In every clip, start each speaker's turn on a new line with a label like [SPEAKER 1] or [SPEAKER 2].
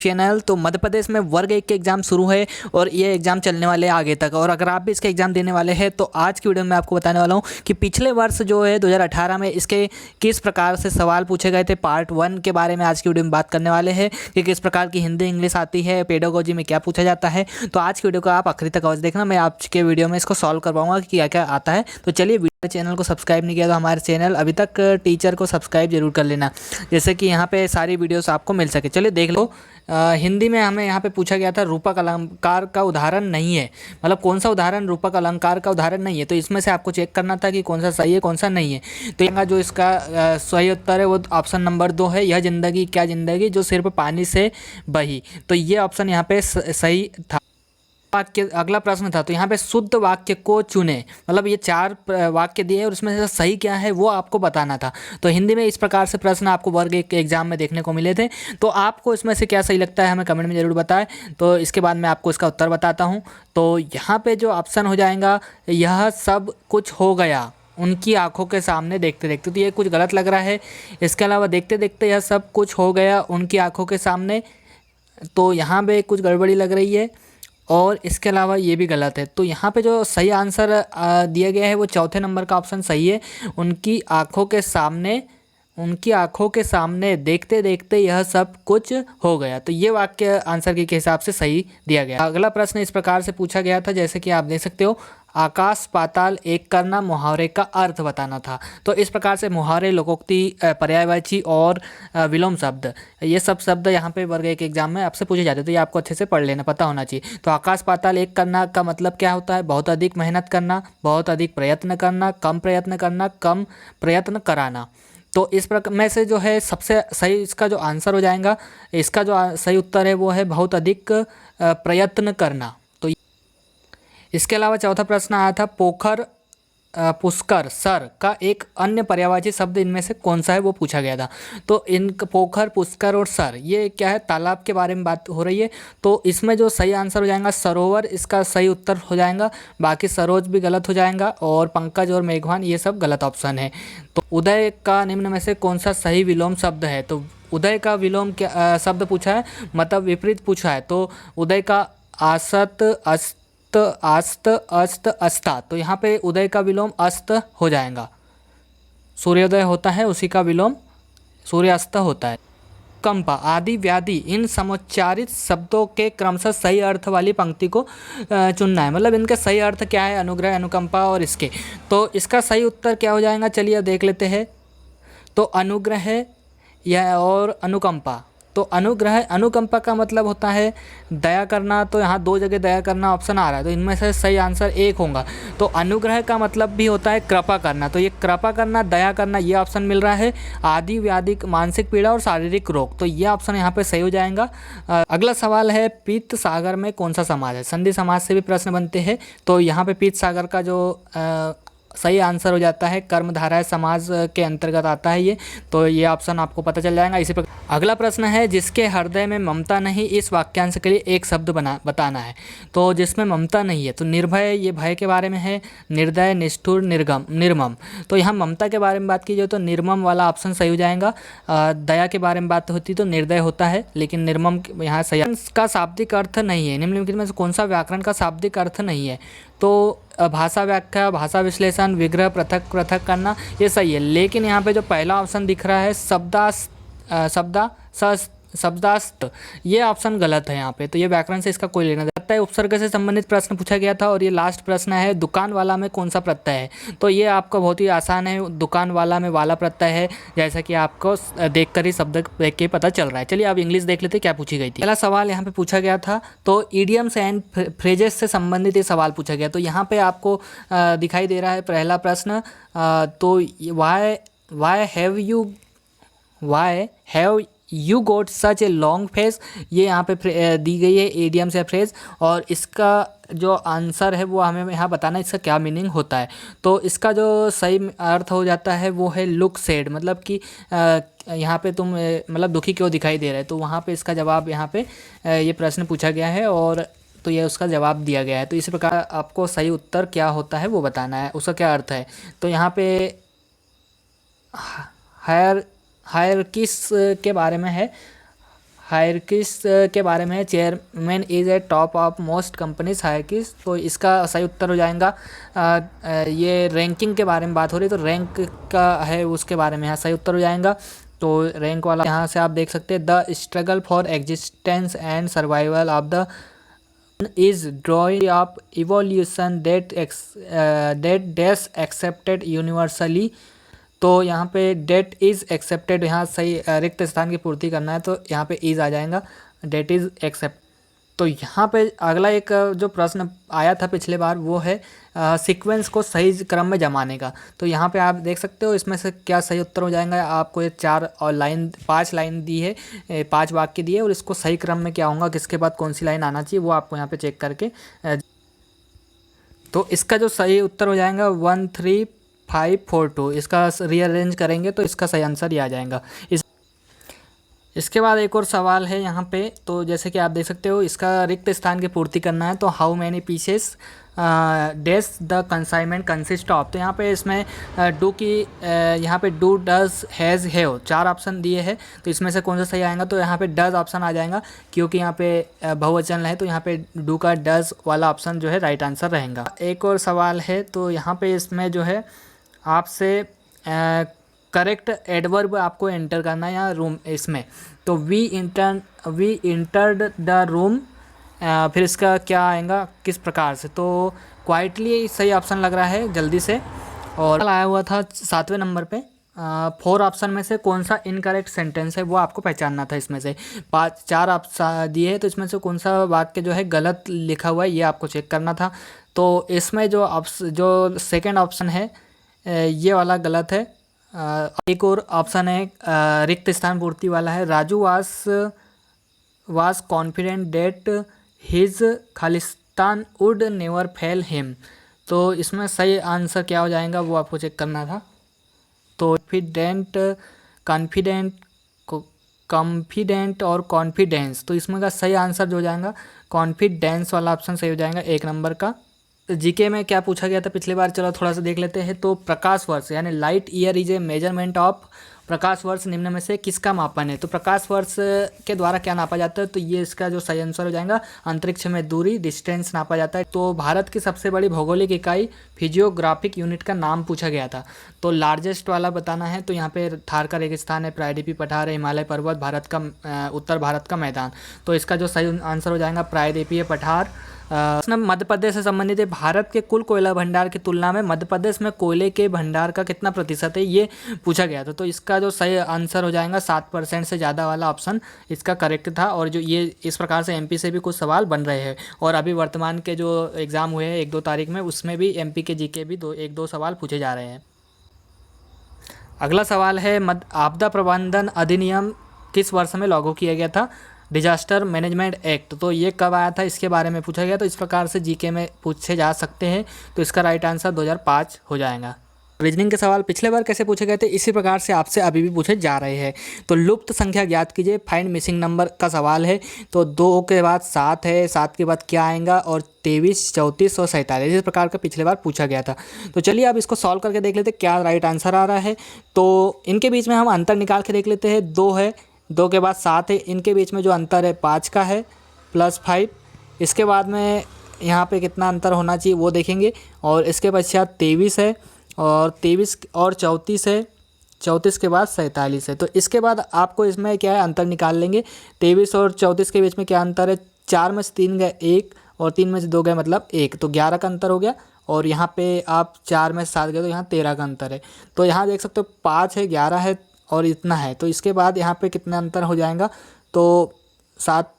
[SPEAKER 1] Channel. तो मध्य प्रदेश में वर्ग 1 के एग्ज़ाम शुरू है और ये एग्ज़ाम चलने वाले हैं आगे तक। और अगर आप भी इसका एग्ज़ाम देने वाले हैं तो आज की वीडियो में आपको बताने वाला हूँ कि पिछले वर्ष जो है 2018 में इसके किस प्रकार से सवाल पूछे गए थे। पार्ट 1 के बारे में आज की वीडियो में बात करने वाले हैं कि किस प्रकार की हिंदी इंग्लिश आती है, पेडागोजी में क्या पूछा जाता है। तो आज की वीडियो को आप आखिरी तक अवश्य देखना, मैं आज के वीडियो में इसको सॉल्व करवाऊँगा कि क्या क्या आता है। तो चलिए, चैनल को सब्सक्राइब नहीं किया तो हमारे चैनल अभी तक टीचर को सब्सक्राइब जरूर कर लेना, जैसे कि यहाँ पे सारी वीडियोस आपको मिल सके। चलिए देख लो। हिंदी में हमें यहाँ पे पूछा गया था रूपक अलंकार का उदाहरण नहीं है, मतलब कौन सा उदाहरण रूपक अलंकार का उदाहरण नहीं है। तो इसमें से आपको चेक करना था कि कौन सा सही है कौन सा नहीं है। तो यहाँ जो इसका सही उत्तर है वो ऑप्शन नंबर 2 है। यह जिंदगी क्या जिंदगी जो सिर्फ पानी से बही। तो ये ऑप्शन यहाँ पे सही था। वाक्य अगला प्रश्न था, तो यहाँ पे शुद्ध वाक्य को चुने, मतलब ये 4 वाक्य दिए और उसमें से सही क्या है वो आपको बताना था। तो हिंदी में इस प्रकार से प्रश्न आपको वर्ग 1 के एग्जाम में देखने को मिले थे। तो आपको इसमें से क्या सही लगता है हमें कमेंट में ज़रूर बताएं। तो इसके बाद मैं आपको इसका उत्तर बताता हूँ। तो यहाँ पे जो ऑप्शन हो जाएगा, यह सब कुछ हो गया उनकी आंखों के सामने देखते देखते। तो ये कुछ गलत लग रहा है। इसके अलावा देखते देखते यह सब कुछ हो गया उनकी आंखों के सामने, तो यहाँ पे कुछ गड़बड़ी लग रही है। और इसके अलावा ये भी गलत है। तो यहाँ पे जो सही आंसर दिया गया है वो चौथे नंबर का ऑप्शन सही है। उनकी आंखों के सामने देखते देखते यह सब कुछ हो गया। तो ये वाक्य आंसर के हिसाब से सही दिया गया। अगला प्रश्न इस प्रकार से पूछा गया था, जैसे कि आप देख सकते हो, आकाश पाताल एक करना मुहावरे का अर्थ बताना था। तो इस प्रकार से मुहावरे, लोकोक्ति, पर्यायवाची और विलोम शब्द, ये सब शब्द यहाँ पे वर्ग 1 एग्जाम में आपसे पूछे जाते हैं। तो ये आपको अच्छे से पढ़ लेना, पता होना चाहिए। तो आकाश पाताल एक करना का मतलब क्या होता है? बहुत अधिक मेहनत करना, बहुत अधिक प्रयत्न करना, कम प्रयत्न करना, कम प्रयत्न कराना। तो इस प्रकार में से जो है सबसे सही इसका जो आंसर हो जाएगा, इसका जो सही उत्तर है वो है बहुत अधिक प्रयत्न करना। तो इसके अलावा चौथा प्रश्न आया था, पोखर, पुष्कर, सर का एक अन्य पर्यायवाची शब्द इनमें से कौन सा है वो पूछा गया था। तो इन पोखर, पुष्कर और सर ये क्या है? तालाब के बारे में बात हो रही है। तो इसमें जो सही आंसर हो जाएगा सरोवर, इसका सही उत्तर हो जाएगा। बाकी सरोज भी गलत हो जाएगा और पंकज और मेघवान ये सब गलत ऑप्शन है। तो उदय का निम्न में से कौन सा सही विलोम शब्द है? तो उदय का विलोम क्या शब्द पूछा है, मतलब विपरीत पूछा है। तो उदय का असत, अस्त, अस्त, अस्ता। तो यहाँ पे उदय का विलोम अस्त हो जाएगा। सूर्योदय होता है उसी का विलोम सूर्यास्त होता है। कंपा, आदि, व्याधि, इन समुच्चारित शब्दों के क्रमशः सही अर्थ वाली पंक्ति को चुनना है। मतलब इनके सही अर्थ क्या है? अनुग्रह, अनुकंपा और इसके। तो इसका सही उत्तर क्या हो जाएगा? चलिए अब देख लेते हैं। तो अनुग्रह या और अनुकंपा। तो अनुग्रह, अनुकंपा का मतलब होता है दया करना। तो यहाँ 2 जगह दया करना ऑप्शन आ रहा है, तो इनमें से सही आंसर 1 होगा। तो अनुग्रह का मतलब भी होता है कृपा करना। तो ये कृपा करना, दया करना, ये ऑप्शन मिल रहा है। आदि, व्याधि, मानसिक पीड़ा और शारीरिक रोग, तो ये ऑप्शन यहाँ पे सही हो जाएगा। अगला सवाल है, पीत सागर में कौन सा समाज है? संधि समाज से भी प्रश्न बनते हैं। तो यहाँ पे पीत सागर का जो सही आंसर हो जाता है कर्मधारय समाज के अंतर्गत आता है ये। तो ये ऑप्शन आपको पता चल जाएगा। इसी प्रकार अगला प्रश्न है, जिसके हृदय में ममता नहीं, इस वाक्यांश के लिए एक शब्द बताना है। तो जिसमें ममता नहीं है, तो निर्भय ये भय के बारे में है, निर्दय, निष्ठुर, निर्मम। तो यहाँ ममता के बारे में बात की जाए तो निर्मम वाला ऑप्शन सही हो जाएगा। दया के बारे में बात होती तो निर्दय होता है, लेकिन निर्मम यहाँ सही। का शाब्दिक अर्थ नहीं है, निम्नलिखित में से कौन सा व्याकरण का शाब्दिक अर्थ नहीं है? तो भाषा व्याख्या, भाषा विश्लेषण, विग्रह, पृथक पृथक करना, ये सही है। लेकिन यहाँ पे जो पहला ऑप्शन दिख रहा है शब्दास्त, ये ऑप्शन गलत है यहाँ पे। तो ये व्याकरण से इसका कोई लेना देना है। उपसर्ग से संबंधित प्रश्न पूछा गया था और ये लास्ट प्रश्न है, दुकान वाला में कौन सा प्रत्यय है? तो ये आपका बहुत ही आसान है, दुकान वाला में वाला प्रत्यय है, जैसा कि आपको देखकर ही शब्द देख के पता चल रहा है। चलिए अब इंग्लिश देख लेते क्या पूछी गई थी। पहला सवाल यहाँ पे पूछा गया था, तो इडियम्स एंड फ्रेजेस से संबंधित ये सवाल पूछा गया। तो यहाँ पे आपको दिखाई दे रहा है पहला प्रश्न, तो why have you got such a long face, ये यहाँ पे दी गई है इडियम्स या फ्रेज। और इसका जो आंसर है वो हमें यहाँ बताना है इसका क्या मीनिंग होता है। तो इसका जो सही अर्थ हो जाता है वो है लुक सैड, मतलब कि यहाँ पे तुम मतलब दुखी क्यों दिखाई दे रहे हैं। तो वहाँ पे इसका जवाब यहाँ पे ये प्रश्न पूछा गया है और तो ये उसका जवाब दिया गया है। तो इसी प्रकार आपको सही उत्तर क्या होता है वो बताना है, उसका क्या अर्थ है। तो यहाँ पे हायर किस के बारे में है, हायरकिस के बारे में, chairman is a top of most companies hierarchies. तो इसका सही उत्तर हो जाएगा ये रैंकिंग के बारे में बात हो रही है, तो रैंक का है उसके बारे में यहाँ सही उत्तर हो जाएगा। तो रैंक वाला यहाँ से आप देख सकते हैं, the struggle for existence and survival of the is drawing of evolution that that's accepted universally। तो यहाँ पे डेट इज़ एक्सेप्टेड, यहाँ सही रिक्त स्थान की पूर्ति करना है तो यहाँ पे इज़ आ जाएगा, डेट इज़ एक्सेप्ट। तो यहाँ पे अगला एक जो प्रश्न आया था पिछले बार वो है सीक्वेंस को सही क्रम में जमाने का। तो यहाँ पे आप देख सकते हो इसमें से क्या सही उत्तर हो जाएगा। आपको ये 5 लाइन दी है, 5 वाक्य दिए और इसको सही क्रम में क्या होगा, किसके बाद कौन सी लाइन आना चाहिए वो आपको यहाँ पे चेक करके तो इसका जो सही उत्तर हो जाएगा 1 3 5 4 2। इसका रीअरेंज करेंगे तो इसका सही आंसर ये आ जाएगा। इसके बाद एक और सवाल है यहाँ पे, तो जैसे कि आप देख सकते हो इसका रिक्त स्थान की पूर्ति करना है। तो how many pieces dash the consignment consist of. तो यहाँ पे इसमें डू की यहाँ पे do does has have 4 option दिए हैं, तो इसमें से कौन सा सही आएगा। तो यहाँ पे डज ऑप्शन आ जाएगा क्योंकि यहाँ पे बहुवचन है, तो यहाँ पे डू का डज वाला ऑप्शन जो है राइट आंसर रहेगा। एक और सवाल है, तो यहाँ पे इसमें जो है आपसे करेक्ट एडवर्ब आपको एंटर करना है यहाँ रूम इसमें। तो वी इंटर्ड द रूम, फिर इसका क्या आएगा किस प्रकार से। तो क्वाइटली सही ऑप्शन लग रहा है जल्दी से। और आया हुआ था 7वें नंबर पे 4 ऑप्शन में से कौन सा इनकरेक्ट सेंटेंस है वो आपको पहचानना था। इसमें से 4 ऑप्शन दिए हैं, तो इसमें से कौन सा वाक्य जो है गलत लिखा हुआ है ये आपको चेक करना था। तो इसमें जो सेकेंड ऑप्शन है ये वाला गलत है। एक और ऑप्शन है रिक्त स्थान पूर्ति वाला है, Raju was confident that his talisman would never fail him. तो इसमें सही आंसर क्या हो जाएगा वो आपको चेक करना था। तो कॉन्फिडेंट और कॉन्फिडेंस, तो इसमें का सही आंसर जो हो जाएगा कॉन्फिडेंस वाला ऑप्शन सही हो जाएगा 1 नंबर का। जीके में क्या पूछा गया था पिछली बार, चलो थोड़ा सा देख लेते हैं। तो प्रकाश वर्ष यानी light year is a measurement of, प्रकाश वर्ष निम्न में से किसका मापन है। तो प्रकाश वर्ष के द्वारा क्या नापा जाता है, तो ये इसका जो सही आंसर हो जाएगा अंतरिक्ष में दूरी, डिस्टेंस नापा जाता है। तो भारत की सबसे बड़ी भौगोलिक इकाई फिजियोग्राफिक यूनिट का नाम पूछा गया था। तो लार्जेस्ट वाला बताना है, तो यहाँ पे थार का रेगिस्तान है, प्रायद्वीपीय पठार है, हिमालय पर्वत, भारत का उत्तर भारत का मैदान। तो इसका जो सही आंसर हो जाएगा प्रायद्वीपीय पठार। मध्य प्रदेश से संबंधित है, भारत के कुल कोयला भंडार की तुलना में मध्य प्रदेश में कोयले के भंडार का कितना प्रतिशत है ये पूछा गया था। तो इसका जो सही आंसर हो जाएगा 7% से ज़्यादा वाला ऑप्शन इसका करेक्ट था। और जो ये इस प्रकार से एमपी से भी कुछ सवाल बन रहे हैं, और अभी वर्तमान के जो एग्ज़ाम हुए हैं 1-2 तारीख में उसमें भी एमपी के जीके भी 1-2 सवाल पूछे जा रहे हैं। अगला सवाल है आपदा प्रबंधन अधिनियम किस वर्ष में लागू किया गया था। डिजास्टर मैनेजमेंट एक्ट, तो ये कब आया था इसके बारे में पूछा गया। तो इस प्रकार से जीके में पूछे जा सकते हैं, तो इसका राइट आंसर 2005 हो जाएगा। रीजनिंग के सवाल पिछले बार कैसे पूछे गए थे इसी प्रकार से आपसे अभी भी पूछे जा रहे हैं। तो लुप्त संख्या ज्ञात कीजिए, फाइंड मिसिंग नंबर का सवाल है। तो 2 के बाद 7 है, 7 के बाद क्या आएगा, और 23, 34 और 47 इस प्रकार का पिछले बार पूछा गया था। तो चलिए अब इसको सॉल्व करके देख लेते क्या राइट आंसर आ रहा है। तो इनके बीच में हम अंतर निकाल के देख लेते हैं। 2 है, 2 के बाद 7 है, इनके बीच में जो अंतर है 5 का है प्लस 5। इसके बाद में यहाँ पे कितना अंतर होना चाहिए वो देखेंगे। और इसके पश्चात 23 है, और 23 और 34 है, 34 के बाद 47 है। तो इसके बाद आपको इसमें क्या है अंतर निकाल लेंगे। 23 और 34 के बीच में क्या अंतर है, 4 में से 3 गए 1 और 3 में से 2 गए मतलब 1, तो 11 का अंतर हो गया। और यहाँ पे आप 4 में से 7 गए तो यहाँ 13 का अंतर है। तो यहाँ देख सकते हो 5 है, 11 है और इतना है। तो इसके बाद यहाँ पे कितना अंतर हो जाएगा, तो 7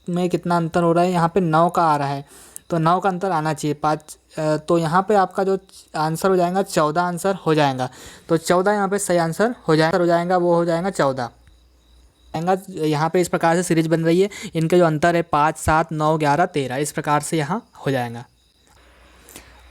[SPEAKER 1] में कितना अंतर हो रहा है, यहाँ पे 9 का आ रहा है। तो 9 का अंतर आना चाहिए 5, तो यहाँ पे आपका जो आंसर हो जाएगा 14 आंसर हो जाएगा। तो 14 यहाँ पे सही आंसर हो जाएगा वो हो जाएगा 14 आएगा। यहाँ पे इस प्रकार से सीरीज बन रही है, इनके जो अंतर है 5, 7, 9, 11, 13 इस प्रकार से यहाँ हो जाएगा।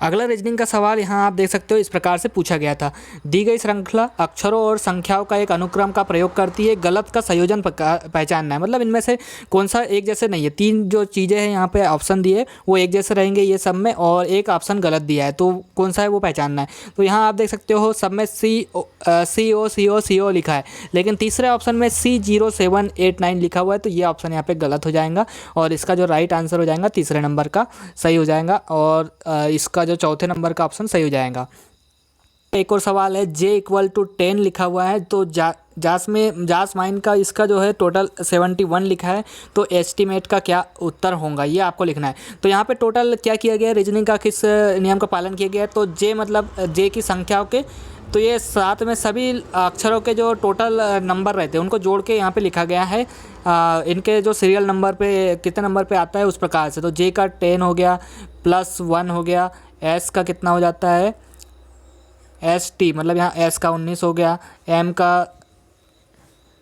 [SPEAKER 1] अगला रीजनिंग का सवाल यहाँ आप देख सकते हो इस प्रकार से पूछा गया था। दी गई श्रृंखला अक्षरों और संख्याओं का एक अनुक्रम का प्रयोग करती है, गलत का संयोजन पहचानना है। मतलब इनमें से कौन सा एक जैसे नहीं है। तीन जो चीज़ें हैं यहाँ पे ऑप्शन दिए वो एक जैसे रहेंगे ये सब में, और एक ऑप्शन गलत दिया है, तो कौन सा है वो पहचानना है। तो यहाँ आप देख सकते हो सब में CO लिखा है, लेकिन तीसरे ऑप्शन में C0789 लिखा हुआ है, तो ये ऑप्शन यहाँ पे गलत हो जाएगा और इसका जो राइट आंसर हो जाएगा तीसरे नंबर का सही हो जाएगा, और इसका जो चौथे नंबर का ऑप्शन सही हो जाएगा। एक और सवाल है, J = 10 लिखा हुआ है, तो जासमाइन का इसका जो है टोटल 71 लिखा है, तो एस्टीमेट का क्या उत्तर होगा ये आपको लिखना है। तो यहाँ पे टोटल क्या किया गया है, रीजनिंग का किस नियम का पालन किया गया है। तो J मतलब J की संख्याओं के, तो ये साथ में सभी अक्षरों के जो टोटल नंबर रहते हैं उनको जोड़ के यहाँ पे लिखा गया है। इनके जो सीरियल नंबर पे कितने नंबर पे आता है उस प्रकार से। तो J का 10 हो गया, +1 हो गया, S का कितना हो जाता है ST मतलब यहाँ S का 19 हो गया, M का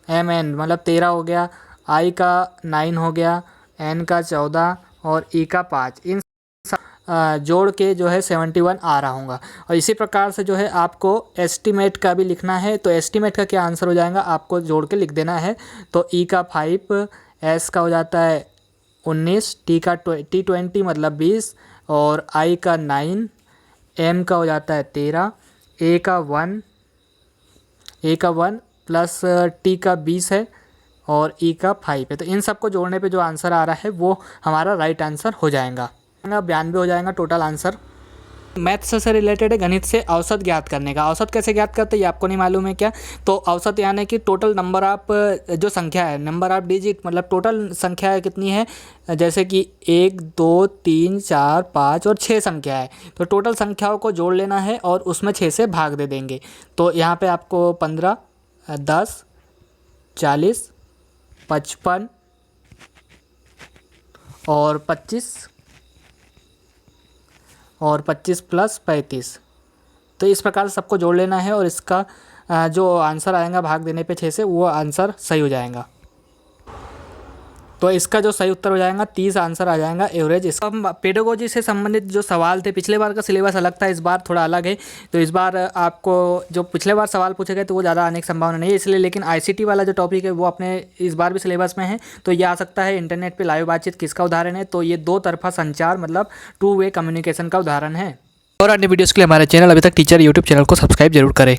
[SPEAKER 1] MN मतलब 13 हो गया, I का 9 हो गया, N का 14 और E का 5। इन जोड़ के जो है 71 आ रहा होगा। और इसी प्रकार से जो है आपको एस्टीमेट का भी लिखना है। तो एस्टीमेट का क्या आंसर हो जाएगा आपको जोड़ के लिख देना है। तो E का 5, S का हो जाता है 19, T का 20 मतलब 20 और I का 9, M का हो जाता है 13, A का 1 प्लस T का 20 है और E का 5 है। तो इन सबको जोड़ने पे जो आंसर आ रहा है वो हमारा राइट आंसर हो जाएगा। 92 हो जाएगा टोटल आंसर। मैथ्स से रिलेटेड है, गणित से औसत ज्ञात करने का। औसत कैसे ज्ञात करते हैं ये आपको नहीं मालूम है क्या। तो औसत यानी कि टोटल नंबर ऑफ जो संख्या है, नंबर ऑफ डिजिट मतलब टोटल संख्या कितनी है, जैसे कि 1 2 3 4 5 और 6 संख्या है। तो टोटल संख्याओं को जोड़ लेना है और उसमें 6 से भाग दे देंगे। तो यहाँ पे आपको 15 10 40 55 और 25 और 25 प्लस 35। तो इस प्रकार से सबको जोड़ लेना है और इसका जो आंसर आएगा भाग देने पे 6 से वो आंसर सही हो जाएगा। तो इसका जो सही उत्तर हो जाएगा 30 आंसर आ जाएगा एवरेज। इसका हम पेडागोजी से संबंधित जो सवाल थे, पिछले बार का सिलेबस अलग था, इस बार थोड़ा अलग है। तो इस बार आपको जो पिछले बार सवाल पूछे गए तो वो ज़्यादा आने की संभावना नहीं है इसलिए, लेकिन ICT वाला जो टॉपिक है वो अपने इस बार भी सिलेबस में है। तो ये आ सकता है इंटरनेट पर लाइव बातचीत किसका उदाहरण है, तो ये 2 तरफा संचार मतलब 2 वे कम्युनिकेशन का उदाहरण है। और अन्य वीडियोज़ के लिए हमारे चैनल अभी तक टीचर यूट्यूब चैनल को सब्सक्राइब जरूर करें।